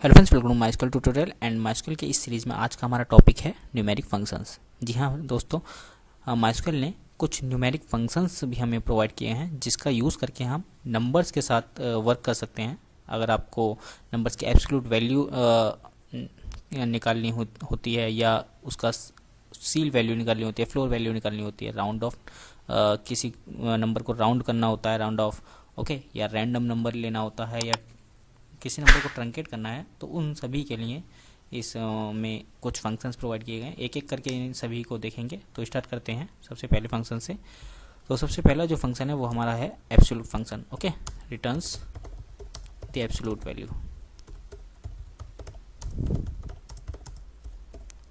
Hello friends, welcome to MySQL tutorial and MySQL के इस series में आज का हमारा टॉपिक है न्यूमेरिक फंक्शंस। जी हाँ दोस्तों, माइस्कल ने कुछ न्यूमेरिक फंक्शंस भी हमें प्रोवाइड किए हैं जिसका यूज़ करके हम नंबर्स के साथ वर्क कर सकते हैं। अगर आपको नंबर्स की एब्सोल्यूट वैल्यू निकालनी होती है या उसका सील वैल्यू निकालनी होती है, फ्लोर वैल्यू निकालनी होती है, राउंड ऑफ किसी नंबर को राउंड करना होता है, राउंड ऑफ ओके, या रैंडम नंबर लेना होता है, या किसी नंबर को ट्रंकेट करना है, तो उन सभी के लिए इस में कुछ फंक्शंस प्रोवाइड किए गए हैं। एक एक करके इन सभी को देखेंगे। तो स्टार्ट करते हैं सबसे पहले फंक्शन से। तो सबसे पहला जो फंक्शन है वो हमारा है absolute function. Okay, returns the absolute value.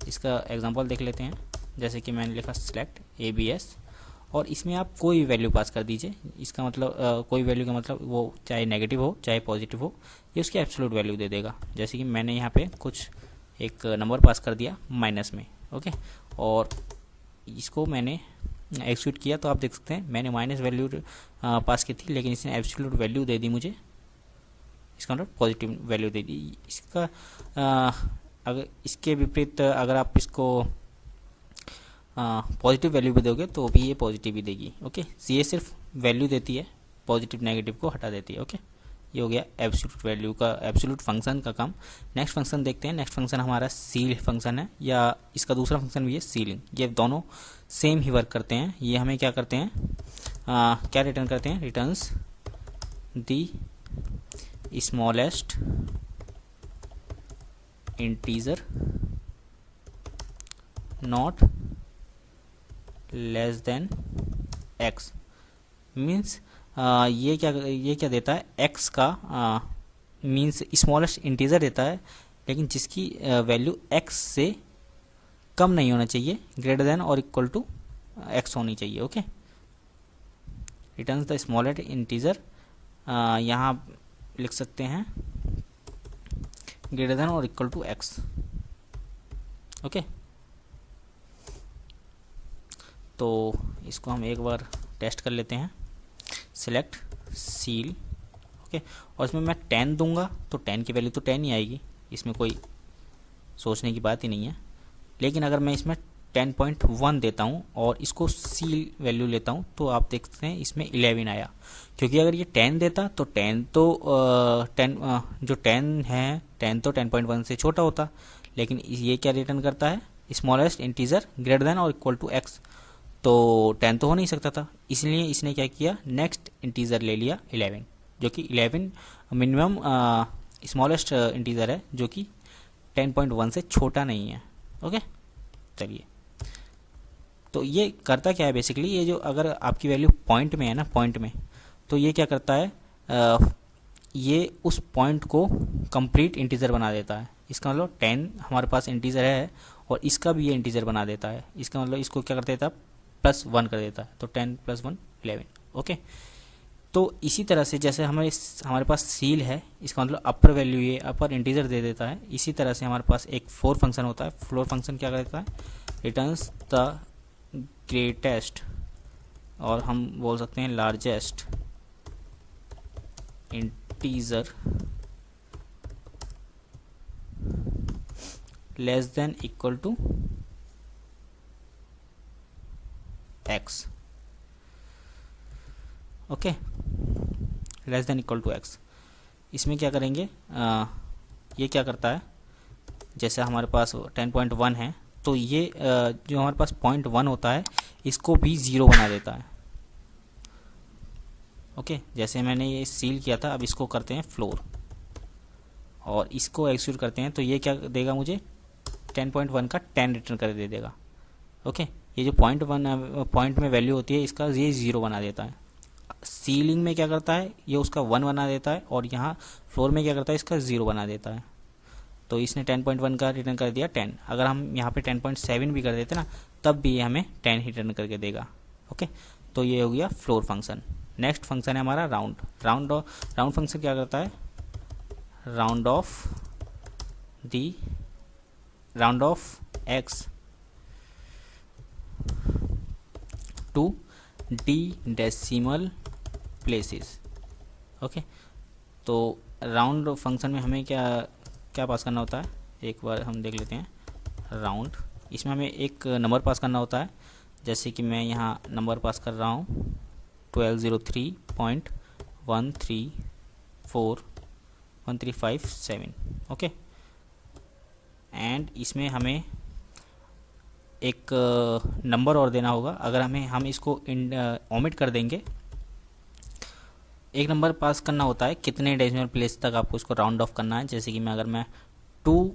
इसका एग्जांपल देख लेते हैं। जैसे कि मैंने लिखा सिलेक्ट ABS, और इसमें आप कोई वैल्यू पास कर दीजिए। इसका मतलब कोई वैल्यू का मतलब वो चाहे नेगेटिव हो चाहे पॉजिटिव हो, ये उसकी एब्सोल्यूट वैल्यू दे देगा। जैसे कि मैंने यहाँ पे कुछ एक नंबर पास कर दिया माइनस में, ओके, और इसको मैंने एक्सिक्यूट किया तो आप देख सकते हैं मैंने माइनस वैल्यू पास की थी, लेकिन इसने एब्सोल्यूट वैल्यू दे दी मुझे। इसका मतलब पॉजिटिव वैल्यू दे दी। इसका अगर इसके विपरीत अगर आप इसको पॉजिटिव वैल्यू भी दोगे तो भी ये पॉजिटिव ही देगी। ओके, ये सिर्फ वैल्यू देती है, पॉजिटिव नेगेटिव को हटा देती है। ओके, ये हो गया एब्सोल्यूट वैल्यू का, एब्सोल्यूट फंक्शन का काम। नेक्स्ट फंक्शन देखते हैं। नेक्स्ट फंक्शन हमारा सील फंक्शन है, या इसका दूसरा फंक्शन भी है सीलिंग। ये दोनों सेम ही वर्क करते हैं। ये हमें क्या करते हैं, क्या रिटर्न करते हैं, returns the smallest integer not less than x। Means ये क्या देता है, x का मीन्स स्मॉलेस्ट इंटीजर देता है, लेकिन जिसकी वैल्यू x से कम नहीं होना चाहिए, ग्रेटर देन और इक्वल टू x होनी चाहिए। Okay, returns the smallest integer, यहाँ लिख सकते हैं ग्रेटर देन और इक्वल टू x। ओके, तो इसको हम एक बार टेस्ट कर लेते हैं। सिलेक्ट सील, ओके, और इसमें मैं 10 दूंगा तो 10 की वैल्यू तो 10 ही आएगी, इसमें कोई सोचने की बात ही नहीं है। लेकिन अगर मैं इसमें 10.1 देता हूँ और इसको सील वैल्यू लेता हूँ तो आप देख सकते हैं इसमें 11 आया। क्योंकि अगर ये 10 देता तो 10 तो 10 जो 10 है, 10 तो 10.1 से छोटा होता, लेकिन ये क्या रिटर्न करता है, स्मॉलेस्ट इंटीजर ग्रेटर देन और इक्वल टू x। तो 10 तो हो नहीं सकता था, इसलिए इसने क्या किया, नेक्स्ट इंटीजर ले लिया 11, जो कि 11 मिनिमम स्मॉलेस्ट इंटीजर है, जो कि 10.1 से छोटा नहीं है। ओके, चलिए, तो ये करता क्या है बेसिकली, ये जो अगर आपकी वैल्यू पॉइंट में है ना, पॉइंट में, तो ये क्या करता है, ये उस पॉइंट को कंप्लीट इंटीजर बना देता है। इसका मतलब 10 हमारे पास इंटीजर है और इसका भी ये इंटीजर बना देता है। इसका मतलब इसको क्या कर देता है, +1 कर देता है। तो 10 + 1 11। ओके, तो इसी तरह से जैसे हमारे पास सील है, इसका मतलब अपर वैल्यू ये अपर इंटीजर दे देता है। इसी तरह से हमारे पास एक फ्लोर फंक्शन होता है। फ्लोर फंक्शन क्या करता है, रिटर्न्स द ग्रेटेस्ट, और हम बोल सकते हैं largest integer less than equal to x। Okay, less than equal to x। इसमें क्या करेंगे, ये क्या करता है, जैसे हमारे पास 10.1 है तो ये जो हमारे पास 0.1 होता है इसको भी 0 बना देता है। ओके, जैसे मैंने ये सील किया था, अब इसको करते हैं फ्लोर और इसको एक्सिक्यूट करते हैं, तो ये क्या देगा मुझे, 10.1 का 10 रिटर्न कर दे देगा। ओके, ये जो पॉइंट में वैल्यू होती है इसका ये 0 बना देता है। सीलिंग में क्या करता है, ये उसका 1 बना देता है, और यहाँ फ्लोर में क्या करता है, इसका 0 बना देता है। तो इसने 10.1 का रिटर्न कर दिया 10। अगर हम यहाँ पे 10.7 भी कर देते ना, तब भी ये हमें 10 रिटर्न करके देगा। ओके, तो ये हो गया फ्लोर फंक्शन। नेक्स्ट फंक्शन है हमारा राउंड। राउंड फंक्शन क्या करता है, round off x to D decimal places. Okay, तो राउंड फंक्शन में हमें क्या क्या पास करना होता है, एक बार हम देख लेते हैं। राउंड, इसमें हमें एक नंबर पास करना होता है, जैसे कि मैं यहाँ नंबर पास कर रहा हूँ 1203.1347, ओके। एंड इसमें हमें एक नंबर और देना होगा। अगर हम इसको ओमिट कर देंगे, एक नंबर पास करना होता है, कितने डेसिमल प्लेस तक आपको इसको राउंड ऑफ करना है। जैसे कि अगर मैं 2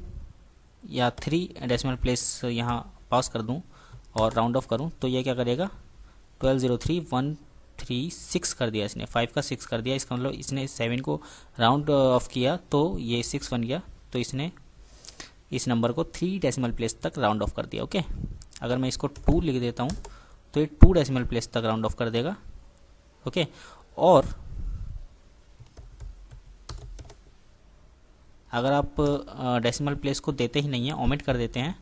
या 3 डेसिमल प्लेस यहाँ पास कर दूँ और राउंड ऑफ करूँ, तो ये क्या करेगा, 1203.136 कर दिया इसने, 5 का 6 कर दिया। इसका मतलब इसने 7 को राउंड ऑफ किया तो ये 6 बन गया, तो इसने इस नंबर को 3 डेसिमल प्लेस तक राउंड ऑफ कर दिया, ओके। अगर मैं इसको 2 लिख देता हूँ तो ये 2 डेसिमल प्लेस तक राउंड ऑफ कर देगा, ओके। और अगर आप डेसिमल प्लेस को देते ही नहीं है, ओमिट कर देते हैं,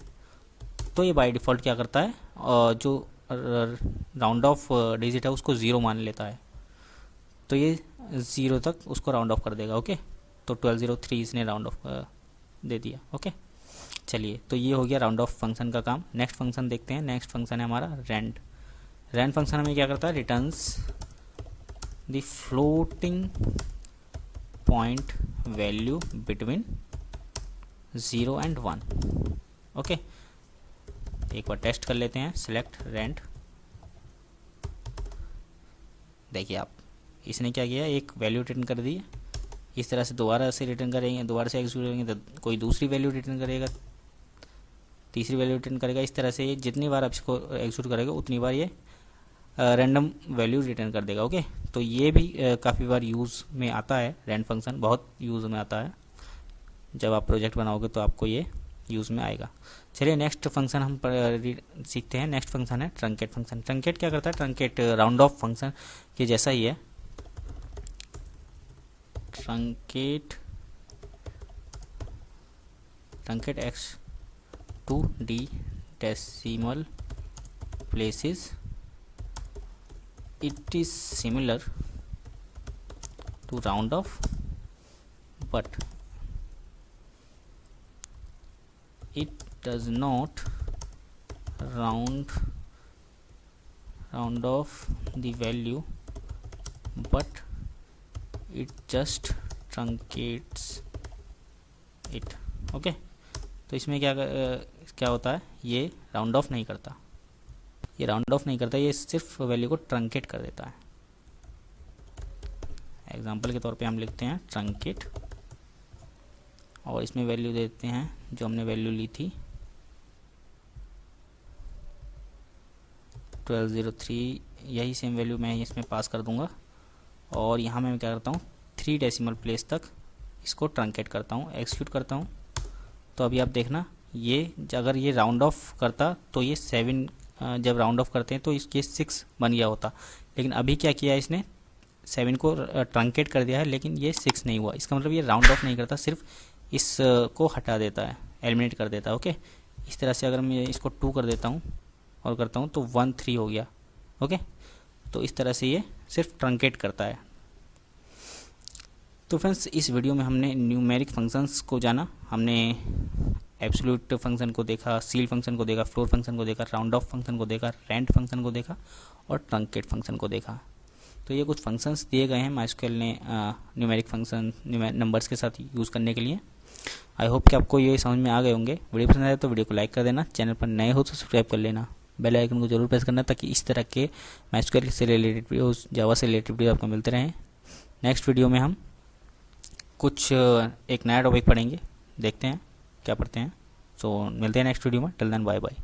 तो ये बाय डिफ़ॉल्ट क्या करता है, जो राउंड ऑफ डिजिट है उसको 0 मान लेता है, तो ये 0 तक उसको राउंड ऑफ कर देगा, ओके। तो 1203 इसने राउंड ऑफ दे दिया, ओके। चलिए, तो ये हो गया राउंड ऑफ फंक्शन का काम। नेक्स्ट फंक्शन देखते हैं। नेक्स्ट फंक्शन है हमारा रेंड। रेंड फंक्शन हमें क्या करता है, returns the floating point value between 0 and 1, okay. एक बार टेस्ट कर लेते हैं। सिलेक्ट रेंड, देखिए आप, इसने क्या किया, एक वैल्यू रिटर्न कर दी है। इस तरह से दोबारा से रिटर्न करेंगे, दोबारा से एग्जीक्यूट करेंगे तो कोई दूसरी वैल्यू रिटर्न करेगा, तीसरी वैल्यू रिटर्न करेगा। इस तरह से ये जितनी बार आप इसको एग्जीक्यूट करेगा उतनी बार ये रैंडम वैल्यू रिटर्न कर देगा, ओके। तो ये भी काफ़ी बार यूज़ में आता है, रेंड फंक्शन बहुत यूज़ में आता है। जब आप प्रोजेक्ट बनाओगे तो आपको ये यूज़ में आएगा। चलिए, नेक्स्ट फंक्शन हम सीखते हैं। नेक्स्ट फंक्शन है ट्रंकेट फंक्शन। ट्रंकेट क्या करता है, ट्रंकेट राउंड ऑफ फंक्शन के जैसा ही है। Truncate x to d decimal places. It is similar to round off, but it does not round off the value, but it just truncates it, okay. तो इसमें क्या होता है, ये राउंड ऑफ नहीं करता, ये सिर्फ वैल्यू को ट्रंकेट कर देता है। एग्जांपल के तौर पे हम लिखते हैं ट्रंकेट, और इसमें वैल्यू देते हैं जो हमने वैल्यू ली थी 1203, यही सेम वैल्यू मैं इसमें पास कर दूंगा। और यहाँ मैं क्या करता हूँ, 3 डेसिमल प्लेस तक इसको ट्रंकेट करता हूँ, एक्सिक्यूट करता हूँ। तो अभी आप देखना, ये अगर ये राउंड ऑफ करता तो ये 7, जब राउंड ऑफ करते हैं तो इसके 6 बन गया होता। लेकिन अभी क्या किया है, इसने 7 को ट्रंकेट कर दिया है, लेकिन ये 6 नहीं हुआ। इसका मतलब ये राउंड ऑफ नहीं करता, सिर्फ इस को हटा देता है, एलिमिनेट कर देता है, ओके। इस तरह से अगर मैं इसको 2 कर देता हूँ और करता हूँ तो 1 3 हो गया, ओके। तो इस तरह से ये सिर्फ ट्रंकेट करता है। तो फ्रेंड्स, इस वीडियो में हमने न्यूमेरिक फंक्शंस को जाना। हमने एब्सोल्यूट फंक्शन को देखा, सील फंक्शन को देखा, फ्लोर फंक्शन को देखा, राउंड ऑफ फंक्शन को देखा, रेंड फंक्शन को देखा और ट्रंकेट फंक्शन को देखा। तो ये कुछ फंक्शंस दिए गए हैं माइस्क्यूएल ने न्यूमेरिक फंक्शन नंबर्स के साथ यूज़ करने के लिए। आई होप कि आपको ये समझ में आ गए होंगे। वीडियो पसंद आए तो वीडियो को लाइक कर देना, चैनल पर नए हो तो सब्सक्राइब कर लेना, बेल आइकन को जरूर प्रेस करना, ताकि इस तरह के माइस्क्यूएल से रिलेटेड वीडियोस, जावा से रिलेटेड वीडियो आपको मिलते रहें। नेक्स्ट वीडियो में हम कुछ एक नया टॉपिक पढ़ेंगे, देखते हैं क्या पढ़ते हैं। सो मिलते हैं नेक्स्ट वीडियो में। Till then, bye bye.